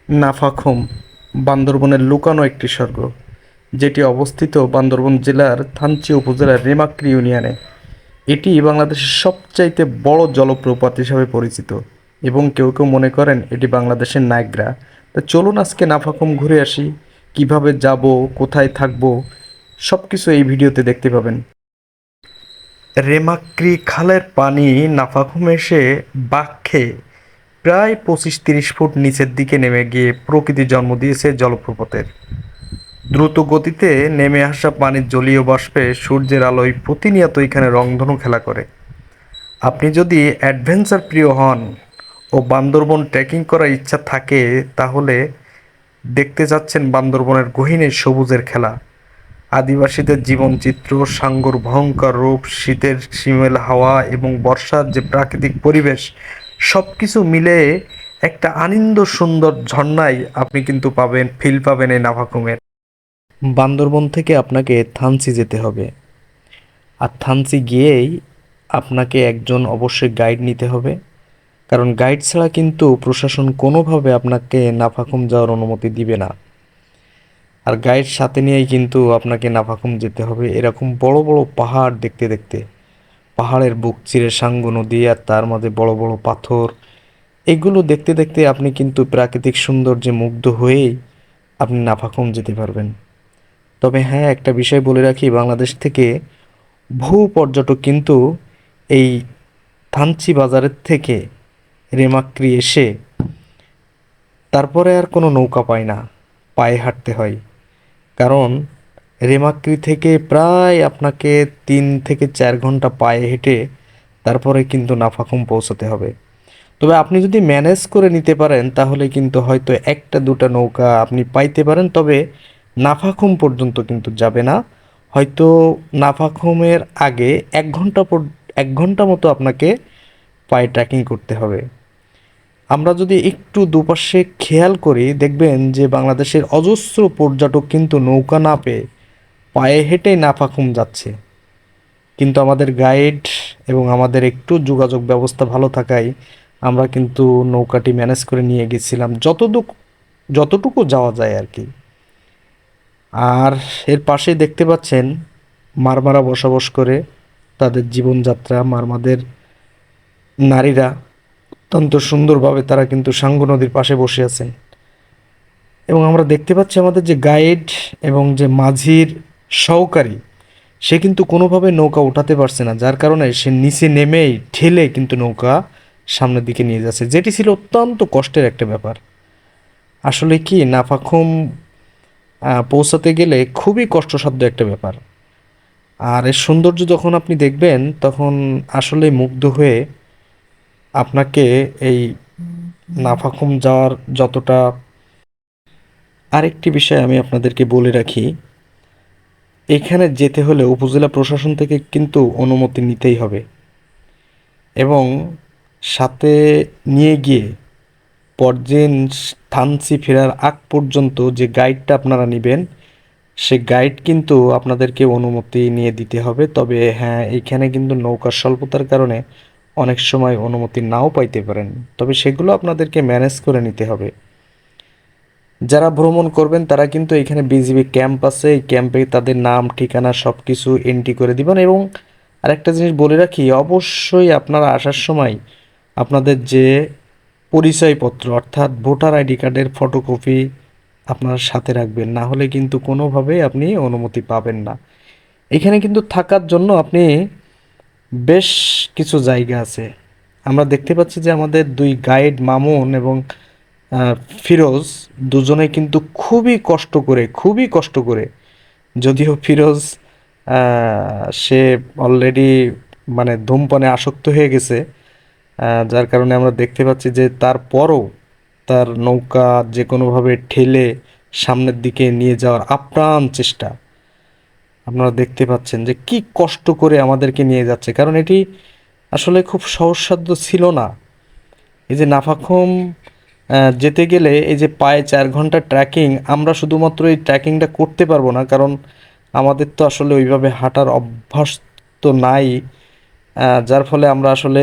নাফাখুম বান্দরবনের লুকানো একটি স্বর্গ, যেটি অবস্থিত বান্দরবন জেলার থানচি উপজেলার রেমাক্রি ইউনিয়নে। এটি বাংলাদেশের সবচাইতে বড় জলপ্রপাত হিসাবে পরিচিত এবং কেউ কেউ মনে করেন এটি বাংলাদেশের নায়গ্রা। তা চলুন আজকে নাফাখুম ঘুরে আসি। কিভাবে যাব, কোথায় থাকব, সব কিছু এই ভিডিওতে দেখতে পাবেন। রেমাক্রি খালের পানি নাফাখুমে এসে বাঁক খেয়ে প্রায় 25-30 ফুট নিচের দিকে নেমে গিয়ে প্রকৃতি জন্ম দিয়েছে জলপ্রপাতের। দ্রুত গতিতে নেমে আসা পানির জলীয় বাষ্পে সূর্যের আলোয় প্রতিনিয়ত এখানে রংধনু খেলা করে। আপনি যদি অ্যাডভেঞ্চার প্রিয় হন ও বান্দরবন ট্রেকিং করার ইচ্ছা থাকে, তাহলে দেখতে যাচ্ছেন বান্দরবনের গহীনের সবুজের খেলা, আদিবাসীদের জীবনচিত্র, সাঙ্গর ভয়ঙ্কর রূপ, শীতের শিমেল হাওয়া এবং বর্ষার যে প্রাকৃতিক পরিবেশ, সব কিছু মিলে একটা আনন্দ সুন্দর ঝর্ণায় আপনি কিন্তু ফিল পাবেন এই নাভাকুমের। বান্দরবন থেকে আপনাকে থানচি যেতে হবে, আর থানচি গিয়েই আপনাকে একজন অবশ্যই গাইড নিতে হবে, কারণ গাইড ছাড়া কিন্তু প্রশাসন কোনোভাবে আপনাকে নাফাখুম যাওয়ার অনুমতি দিবে না। আর গাইড সাথে নিয়েই কিন্তু আপনাকে নাফাখুম যেতে হবে। এরকম বড় বড় পাহাড় দেখতে দেখতে, পাহাড়ের বুক চিরে সাঙ্গু নদী আর তার মাঝে বড় বড় পাথর, এগুলো দেখতে দেখতে আপনি কিন্তু প্রাকৃতিক সৌন্দর্যে মুগ্ধ হয়েই আপনি নাফাখুম যেতে পারবেন। তবে হ্যাঁ, একটা বিষয় বলে রাখি, বাংলাদেশ থেকে বহু পর্যটক কিন্তু এই থানচি বাজারের থেকে রেমাক্রি এসে তারপরে আর কোনো নৌকা পায় না, পায়ে হাঁটতে হয়। কারণ রেমাক্রি থেকে প্রায় আপনাকে 3 থেকে 4 ঘন্টা পায়ে হেঁটে তারপরে কিন্তু নাফাখুম পৌঁছাতে হবে। তবে আপনি যদি ম্যানেজ করে নিতে পারেন তাহলে কিন্তু হয়তো একটা দুটা নৌকা আপনি পাইতে পারেন, তবে নাফাখুম পর্যন্ত কিন্তু যাবে না। হয়তো নাফাখুমের আগে 1 ঘন্টা মতো আপনাকে পায়ে ট্রেকিং করতে হবে। আমরা যদি একটু দুপাশে খেয়াল করি, দেখবেন যে বাংলাদেশের অজস্র পর্যটক কিন্তু নৌকা না পেয়ে পায়ে হেঁটেই নাফাখুম যাচ্ছে। কিন্তু আমাদের গাইড এবং আমাদের একটু যোগাযোগ ব্যবস্থা ভালো থাকায় আমরা কিন্তু নৌকাটি ম্যানেজ করে নিয়ে গেছিলাম যতটুকু যাওয়া যায় আর কি। আর এর পাশেই দেখতে পাচ্ছেন মারমারা বসবাস করে তাদের জীবনযাত্রা। মারমাদের নারীরা অত্যন্ত সুন্দরভাবে তারা কিন্তু সাঙ্গু নদীর পাশে বসে আছেন, এবং আমরা দেখতে পাচ্ছি আমাদের যে গাইড এবং যে মাঝির সহকারী, সে কিন্তু কোনোভাবে নৌকা উঠাতে পারছে না, যার কারণে সে নিচে নেমেই ঠেলে কিন্তু নৌকা সামনের দিকে নিয়ে যাচ্ছে, যেটি ছিল অত্যন্ত কষ্টের একটা ব্যাপার। আসলে কি নাফাখুম পৌঁছাতে গেলে খুবই কষ্টসাধ্য একটা ব্যাপার। আর এর সৌন্দর্য যখন আপনি দেখবেন তখন আসলে মুগ্ধ হয়ে আপনাকে এই নাফাখুম যাওয়ার যতটা। আরেকটি বিষয় আমি আপনাদেরকে বলে রাখি, এখানে যেতে হলে উপজেলা প্রশাসন থেকে কিন্তু অনুমতি নিতেই হবে, এবং সাথে নিয়ে গিয়ে পরদিন থানচি ফেরার আগ পর্যন্ত যে গাইডটা আপনারা নেবেন, সে গাইড কিন্তু আপনাদেরকে অনুমতি নিয়ে দিতে হবে। তবে হ্যাঁ, এইখানে কিন্তু নৌকার স্বল্পতার কারণে অনেক সময় অনুমতি নাও পাইতে পারেন, তবে সেগুলো আপনাদেরকে ম্যানেজ করে নিতে হবে। যারা ভ্রমণ করবেন তারা কিন্তু এখানে বিজিবি ক্যাম্প আছে, এই ক্যাম্পে তাদের নাম ঠিকানা সব কিছু এন্ট্রি করে দিবেন। এবং আরেকটা জিনিস বলে রাখি, অবশ্যই আপনারা আসার সময় আপনাদের যে পরিচয়পত্র অর্থাৎ ভোটার আইডি কার্ডের ফটোকপি আপনার সাথে রাখবেন, না হলে কিন্তু কোনোভাবেই আপনি অনুমতি পাবেন না। এখানে কিন্তু থাকার জন্য আপনি বেশ কিছু জায়গা আছে। আমরা দেখতে পাচ্ছি যে আমাদের দুই গাইড মামুন এবং ফিরোজ দুজনে কিন্তু খুবই কষ্ট করে, যদিও ফিরোজ সে অলরেডি মানে ধূমপানে আসক্ত হয়ে গেছে, যার কারণে আমরা দেখতে পাচ্ছি যে তারপরও তার নৌকা যে কোনোভাবে ঠেলে সামনের দিকে নিয়ে যাওয়ার আপ্রাণ চেষ্টা। আপনারা দেখতে পাচ্ছেন যে কি কষ্ট করে আমাদেরকে নিয়ে যাচ্ছে, কারণ এটি আসলে খুব সহজসাধ্য ছিল না। এই যে নাফাখুম যেতে গেলে এই যে পায়ে 4 ঘন্টা ট্রেকিং, আমরা শুধুমাত্র এই ট্রেকিংটা করতে পারবো না, কারণ আমাদের তো আসলে ওইভাবে হাঁটার অভ্যাস তো নাই। যার ফলে আমরা আসলে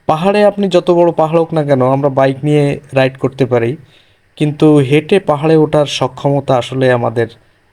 পাহাড়ে, আপনি যত বড় পাহাড় হোক না কেন, আমরা বাইক নিয়ে রাইড করতে পারি, কিন্তু হেঁটে পাহাড়ে ওঠার সক্ষমতা আসলে আমাদের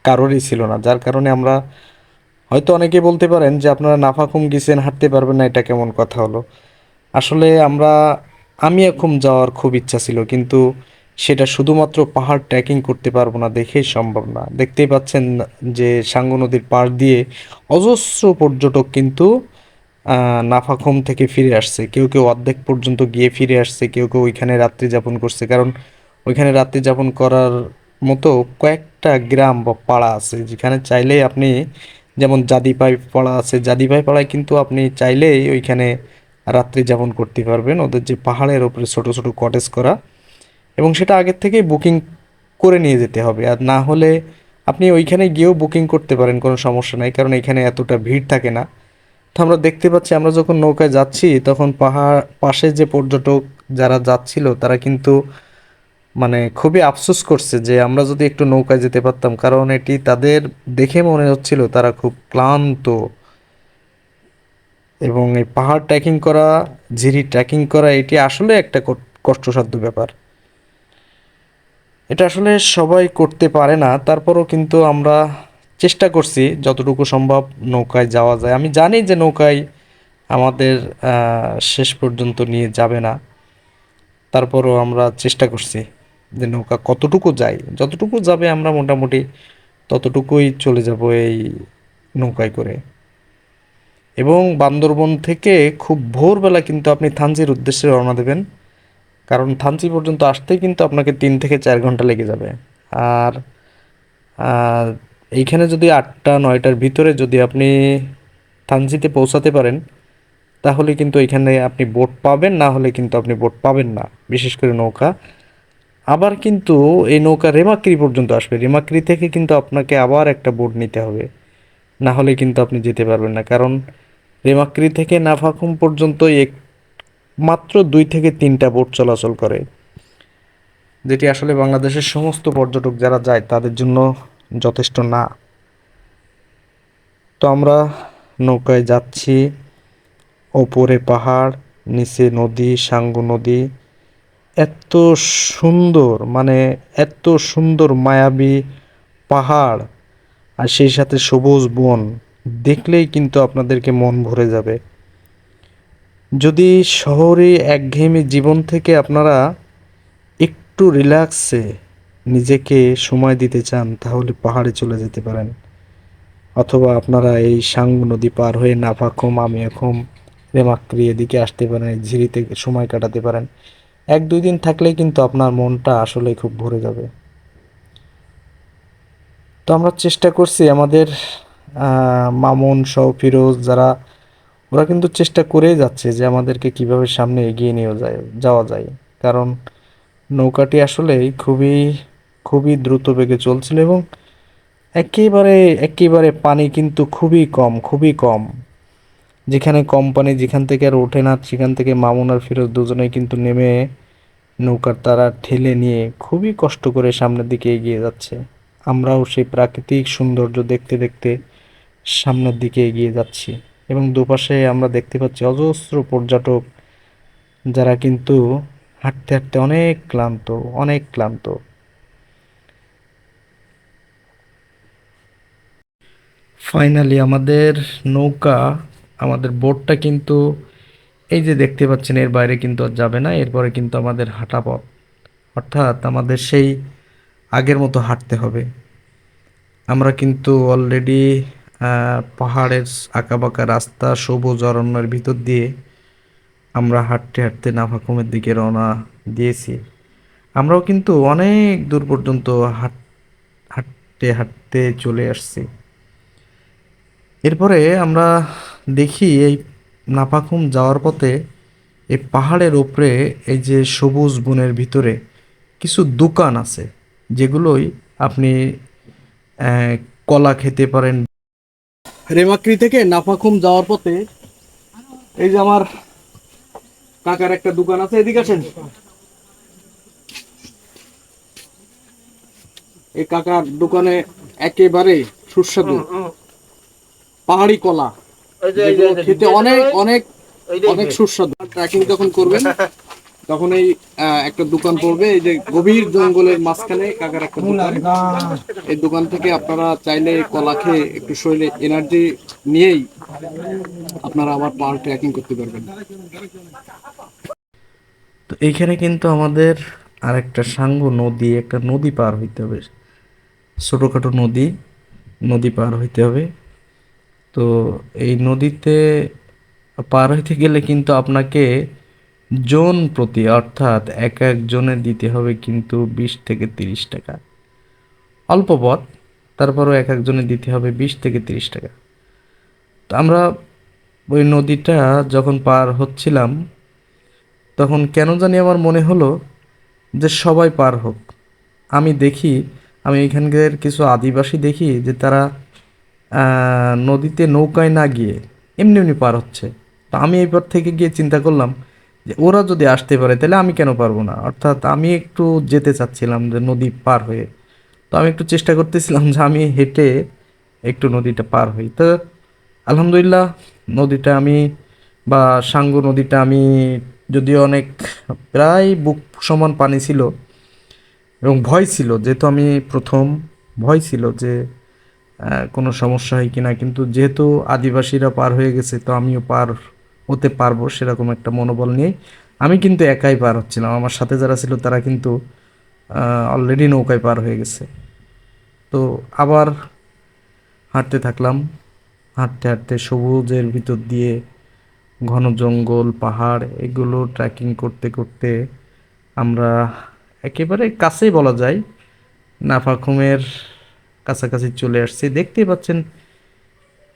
কারোরই ছিল না, যার কারণে আমরা হয়তো অনেকে বলতে পারেন যে আপনারা নাফাখুম গেছেন হাঁটতে পারবেন না, এটা কেমন কথা হলো। আসলে আমি এখন যাওয়ার খুব ইচ্ছা ছিল, কিন্তু সেটা শুধুমাত্র পাহাড় ট্রেকিং করতে পারবো না দেখেই সম্ভব না। দেখতেই পাচ্ছেন যে সাঙ্গু নদীর পাড় দিয়ে অজস্র পর্যটক কিন্তু নাফাখুম থেকে ফিরে আসছে। কেউ কেউ অর্ধেক পর্যন্ত গিয়ে ফিরে আসছে, কেউ কেউ ওইখানে রাত্রি যাপন করছে, কারণ ওইখানে রাত্রি যাপন করার মতো কয়েকটা গ্রাম বা পাড়া আছে যেখানে চাইলেই আপনি, যেমন জাদিপাই পাড়া আছে, জাদিপাই পাড়ায় কিন্তু আপনি চাইলেই ওইখানে রাত্রি যাপন করতে পারবেন, ওদের যে পাহাড়ের ওপরে ছোট ছোট কটেজ করা, এবং সেটা আগের থেকেই বুকিং করে নিয়ে যেতে হবে। আর না হলে আপনি ওইখানে গিয়েও বুকিং করতে পারেন, কোনো সমস্যা নাই, কারণ এখানে এতটা ভিড় থাকে না। তো আমরা দেখতে পাচ্ছি, আমরা যখন নৌকায় যাচ্ছি তখন পাহাড় পাশে যে পর্যটক যারা যাচ্ছিল তারা কিন্তু মানে খুবই আফসোস করছে যে আমরা যদি একটু নৌকায় যেতে পারতাম, কারণ এটি তাদের দেখে মনে হচ্ছিল তারা খুব ক্লান্ত। এবং এই পাহাড় ট্রেকিং করা, ঝিরি ট্রেকিং করা, এটি আসলে একটা কষ্টসাধ্য ব্যাপার। এটা আসলে সবাই করতে পারে না, তারপরও কিন্তু আমরা চেষ্টা করছি যতটুকু সম্ভব নৌকায় যাওয়া যায়। আমি জানি যে নৌকায় আমাদের শেষ পর্যন্ত নিয়ে যাবে না, তারপরও আমরা চেষ্টা করছি যে নৌকা কতটুকু যায়, যতটুকু যাবে আমরা মোটামুটি ততটুকুই চলে যাব এই নৌকায় করে। এবং বান্দরবন থেকে খুব ভোরবেলা কিন্তু আপনি থানচির উদ্দেশ্যে রওনা দেবেন, কারণ থানচি পর্যন্ত আসতেই কিন্তু আপনাকে 3 থেকে 4 ঘন্টা লেগে যাবে। আর আর এইখানে যদি 8টা 9টার ভিতরে যদি আপনি থানচিতে পৌঁছাতে পারেন, তাহলে কিন্তু এখানে আপনি বোট পাবেন, না হলে কিন্তু আপনি বোট পাবেন না, বিশেষ করে নৌকা। আবার কিন্তু এই নৌকা রেমাক্রি পর্যন্ত আসবে, রেমাক্রি থেকে কিন্তু আপনাকে আবার একটা বোট নিতে হবে, না হলে কিন্তু আপনি যেতে পারবেন না। কারণ রেমাক্রি থেকে নাফাখুম পর্যন্ত মাত্র 2 থেকে 3টা বোট চলাচল করে, যেটি আসলে বাংলাদেশের সমস্ত পর্যটক যারা যায় তাদের জন্য যথেষ্ট না। তো আমরা নৌকায় যাচ্ছি, ওপরে পাহাড়, নিচে নদী, সাঙ্গু নদী, এত সুন্দর, মানে এত সুন্দর মায়াবী পাহাড়, আর সেই সাথে সবুজ বন, দেখলেই কিন্তু আপনাদেরকে মন ভরে যাবে। যদি শহরে একঘেয়েমি জীবন থেকে আপনারা একটু রিল্যাক্সে নিজেকে সময় দিতে চান, তাহলে পাহাড়ে চলে যেতে পারেন। অথবা আপনারা এই সাঙ্গু নদী পার হয়ে নাফাখুম, আমিয়াখুম, রেমাক্রি এদিকে আসতে পারেন, এই ঝিরিতে সময় কাটাতে পারেন। 1-2 দিন থাকলেই কিন্তু আপনার মনটা আসলে খুব ভরে যাবে। তো আমরা চেষ্টা করছি, আমাদের মামুন সহ ফিরোজ যারা, ওরা কিন্তু চেষ্টা করেই যাচ্ছে যে আমাদেরকে কিভাবে সামনে এগিয়ে নিয়ে যাওয়া যায়। কারণ নৌকাটি আসলেই খুবই খুবই দ্রুত বেগে চলছিল, এবং একেবারে একেবারে পানি কিন্তু খুবই কম, খুবই কম। যেখানে কম পানি, যেখান থেকে আর ওঠে না, সেখান থেকে মামুন আর ফিরোজ দুজনেই কিন্তু নেমে নৌকার তারা ঠেলে নিয়ে খুবই কষ্ট করে সামনের দিকে এগিয়ে যাচ্ছে। আমরাও সেই প্রাকৃতিক সৌন্দর্য দেখতে দেখতে সামনের দিকে এগিয়ে যাচ্ছি, এবং দুপাশে আমরা দেখতে পাচ্ছি অজস্র পর্যটক যারা কিন্তু হাঁটতে হাঁটতে অনেক ক্লান্ত, অনেক ক্লান্ত। ফাইনালি আমাদের নৌকা, আমাদের বোটটা কিন্তু এই যে দেখতে পাচ্ছেন এর বাইরে কিন্তু আর যাবে না, এরপরে কিন্তু আমাদের হাঁটা পথ, অর্থাৎ আমাদের সেই আগের মতো হাঁটতে হবে। আমরা কিন্তু অলরেডি পাহাড়ের আঁকাবাঁকা রাস্তা, সবুজ অরণ্যের ভিতর দিয়ে আমরা হাঁটতে হাঁটতে নাফাখুমের দিকে রওনা দিয়েছি। আমরাও কিন্তু অনেক দূর পর্যন্ত হাঁটতে হাঁটতে চলে আসছি। এরপরে আমরা দেখি এই নাফাখুম যাওয়ার পথে এই পাহাড়ের উপরে, এই যে সবুজ বনের ভিতরে কিছু দোকান আছে, যেগুলোই আপনি কলা খেতে পারেন। রেমাক্রি থেকে নাফাখুম যাওয়ার পথে এই যে আমার কাকার একটা দোকান আছে, এদিকে আসেন। এই কাকার দোকানে একেবারে সুস্বাদু পাহাড়ি কলা, যেগুলো খেতে অনেক অনেক অনেক সুস্বাদু। ট্রেকিং যখন করবেন তখন এই একটা দোকান পড়বে, এই যে গভীর জঙ্গলের মাঝখানে কাকার একটা দোকান। এই দোকান থেকে আপনারা চাইলে কলা খেয়ে একটু শরীরে এনার্জি নিয়েই আপনারা আবার পাহাড় ট্রেকিং করতে পারবেন। তো এইখানে কিন্তু আমাদের আরেকটা সাঙ্গু নদী, একটা নদী পার হইতে হবে, ছোটোখাটো নদী, নদী পার হইতে হবে। তো এই নদীতে পার হইতে গেলে কিন্তু আপনাকে জন প্রতি, অর্থাৎ এক এক জনের দিতে হবে কিন্তু 20 থেকে 30 টাকা। অল্প পথ, তারপরও এক একজনের দিতে হবে 20 থেকে 30 টাকা। তো আমরা ওই নদীটা যখন পার হচ্ছিলাম, তখন কেন জানি আমার মনে হলো যে সবাই পার হোক। আমি দেখি, আমি এখানকার কিছু আদিবাসী দেখি যে তারা নদীতে নৌকায় না গিয়ে এমনি এমনি পার হচ্ছে। তো আমি এবার থেকে গিয়ে চিন্তা করলাম যে ওরা যদি আসতে পারে তাহলে আমি কেন পারবো না, অর্থাৎ আমি একটু যেতে চাচ্ছিলাম যে নদী পার হয়ে। তো আমি একটু চেষ্টা করতেছিলাম যে আমি হেঁটে একটু নদীটা পার হই। তো আলহামদুলিল্লাহ, নদীটা আমি, বা সাঙ্গু নদীটা আমি, যদিও অনেক, প্রায় বুক সমান পানি ছিল, এবং ভয় ছিল যেহেতু আমি প্রথম, ভয় ছিল যে কোনো সমস্যা হয় কিনা, কিন্তু যেহেতু আদিবাসীরা পার হয়ে গেছে তো আমিও পার হতে পারবো সেরকম একটা মনোবল নিয়ে আমি কিন্তু একাই পার হচ্ছিলাম। আমার সাথে যারা ছিল তারা কিন্তু অলরেডি নৌকায় পার হয়ে গেছে। তো আবার হাঁটতে থাকলাম, হাঁটতে হাঁটতে সবুজের ভিতর দিয়ে, ঘন জঙ্গল, পাহাড়, এগুলো ট্রেকিং করতে করতে আমরা একেবারে কাছেই বলা যায় নাফাখুমের কাছাকাছি চলে আসছি। দেখতেই পাচ্ছেন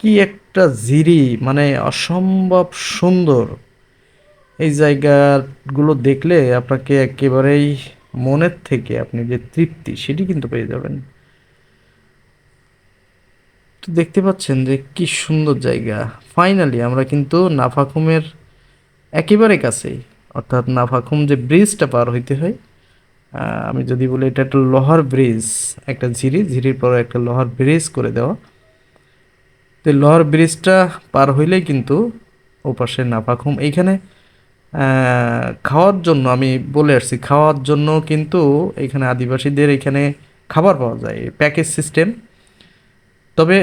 কি একটা জিরি, মানে অসম্ভব সুন্দর। এই জায়গাগুলো দেখলে আপনাকে একেবারেই মনের থেকে আপনি যে তৃপ্তি সেটি কিন্তু পেয়ে যাবেন। তো দেখতে পাচ্ছেন যে কি সুন্দর জায়গা। ফাইনালি আমরা কিন্তু নাফাখুমের একেবারে কাছেই, অর্থাৎ নাফাখুম যে ব্রিজটা পার হইতে হয়, আমি যদি বলি এটা একটা লোহার ব্রিজ, একটা ঝিরি, ঝিরির পর একটা লোহার ব্রিজ করে দেওয়া। তো লোহার ব্রিজটা পার হইলেই কিন্তু ওপাশে নাফাখুম। এইখানে খাওয়ার জন্য আমি বলে আসছি, খাওয়ার জন্য কিন্তু এখানে আদিবাসীদের এখানে খাবার পাওয়া যায়, প্যাকেজ সিস্টেম। তবে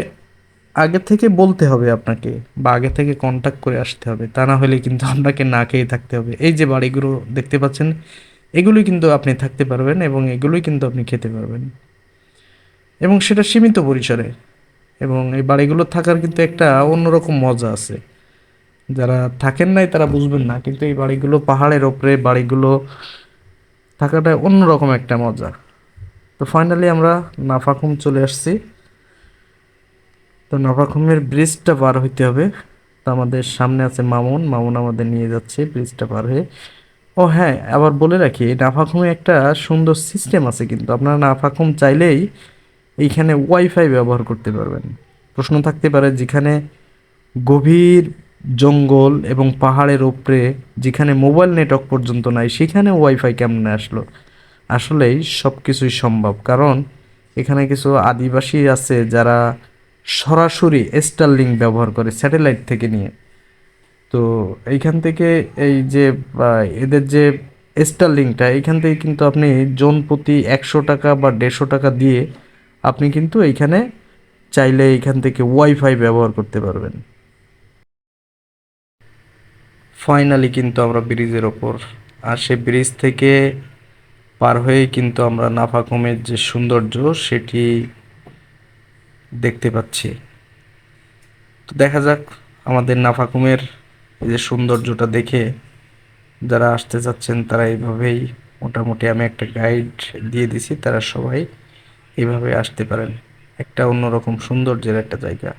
আগে থেকে বলতে হবে আপনাকে, বা আগে থেকে কন্ট্যাক্ট করে আসতে হবে, তা না হলে কিন্তু আপনাকে না খেয়ে থাকতে হবে। এই যে বাড়িগুলো দেখতে পাচ্ছেন, এগুলোই কিন্তু আপনি থাকতে পারবেন এবং এগুলোই কিন্তু আপনি খেতে পারবেন, এবং সেটা সীমিত পরিসরে। এবং এই বাড়িগুলো থাকার কিন্তু একটা অন্যরকম মজা আছে, যারা থাকেন নাই তারা বুঝবেন না, কিন্তু এই বাড়িগুলো, পাহাড়ের ওপরে বাড়িগুলো থাকাটা অন্যরকম একটা মজা। তো ফাইনালি আমরা নাফাখুম চলে আসছি। তো নাফাখুমের ব্রিজটা পার হইতে হবে। তো আমাদের সামনে আছে মামুন, মামুন আমাদের নিয়ে যাচ্ছে ব্রিজটা পার হয়ে। ও হ্যাঁ, আবার বলে রাখি, এই নাফাখুমে একটা সুন্দর সিস্টেম আছে, কিন্তু আপনারা নাফাখুম চাইলেই এইখানে ওয়াইফাই ব্যবহার করতে পারবেন। প্রশ্ন থাকতে পারে, যেখানে গভীর জঙ্গল এবং পাহাড়ের উপরে, যেখানে মোবাইল নেটওয়ার্ক পর্যন্ত নাই, সেখানে ওয়াইফাই কেমনে আসলো? আসলেই সব কিছুই সম্ভব, কারণ এখানে কিছু আদিবাসী আছে যারা সরাসরি স্টারলিংক ব্যবহার করে স্যাটেলাইট থেকে নিয়ে। তো এইখান থেকে এই যে এদের যে স্টারলিংকটা, এইখান থেকে কিন্তু আপনি জন প্রতি 100 টাকা বা 150 টাকা দিয়ে আপনি কিন্তু এইখানে চাইলে এইখান থেকে ওয়াইফাই ব্যবহার করতে পারবেন। ফাইনালি কিন্তু আমরা ব্রিজের ওপর, আর সেই ব্রিজ থেকে পার হয়েই কিন্তু আমরা নাফাখুমের যে সৌন্দর্য সেটি দেখতে পাচ্ছি। তো দেখা যাক, আমাদের নাফাখুমের এই যে সৌন্দর্যটা দেখে যারা আসতে চাচ্ছেন তারা এইভাবেই, মোটামুটি আমি একটা গাইড দিয়ে দিছি, তারা সবাই এইভাবে আসতে পারেন। একটা অন্যরকম সৌন্দর্যের একটা জায়গা।